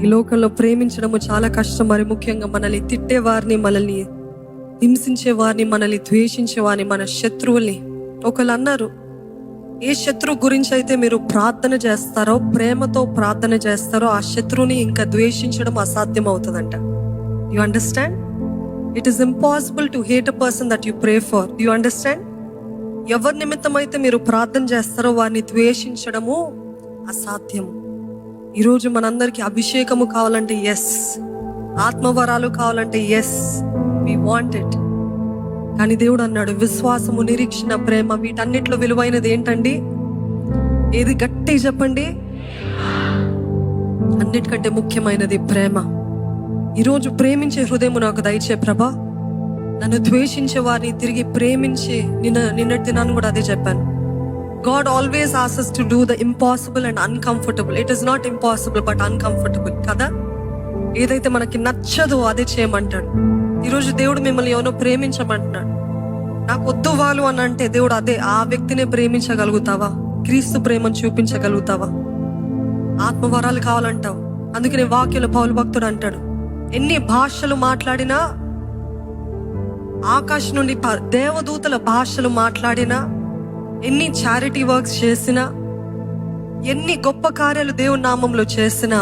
ఈ లోకంలో ప్రేమించడము చాలా కష్టం. మరి ముఖ్యంగా మనల్ని తిట్టేవారిని, మనల్ని హింసించే వారిని, మనల్ని ద్వేషించే వారిని, మన శత్రువుల్ని. ఒకళ్ళు అన్నారు, ఏ శత్రువు గురించి అయితే మీరు ప్రార్థన చేస్తారో, ప్రేమతో ప్రార్థన చేస్తారో, ఆ శత్రువుని ఇంకా ద్వేషించడం అసాధ్యం అవుతుందంట. You understand? It is impossible to hate a person that you pray for. You understand? ఎవరి నిమిత్తం అయితే మీరు ప్రార్థన చేస్తారో వారిని ద్వేషించడము అసాధ్యం. ఈరోజు మనందరికీ అభిషేకము కావాలంటే ఎస్, ఆత్మవరాలు కావాలంటే ఎస్, వి వాంట్ ఇట్. కానీ దేవుడు అన్నాడు, విశ్వాసము, నిరీక్షణ, ప్రేమ, వీటన్నిటిలో విలువైనది ఏంటండి? ఏది? గట్టి చెప్పండి. అన్నిటికంటే ముఖ్యమైనది ప్రేమ. ఈరోజు ప్రేమించే హృదయము నాకు దయచే ప్రభా. నన్ను ద్వేషించే వారిని తిరిగి ప్రేమించి, నిన్నటి దినాన్ని కూడా అదే చెప్పాను. God always asks us to do the impossible and uncomfortable. It is not impossible but uncomfortable కదా. ఏదైతే మనకి నచ్చదో అదే చేయమంటాడు. ఈరోజు దేవుడు మిమ్మల్ని ఎవరో ప్రేమించమంటున్నాడు. నాకు వద్దు వాళ్ళు అని అంటే దేవుడు అదే ఆ వ్యక్తినే ప్రేమించగలుగుతావా? క్రీస్తు ప్రేమను చూపించగలుగుతావా? ఆత్మవరాలు కావాలంటావు. అందుకనే వాక్యంలో పౌలు భక్తుడు అంటాడు, ఎన్ని భాషలు మాట్లాడినా, ఆకాశం నుండి దేవదూతల భాషలు మాట్లాడినా, ఎన్ని చారిటీ వర్క్స్ చేసినా, ఎన్ని గొప్ప కార్యాలు దేవుని నామంలో చేసినా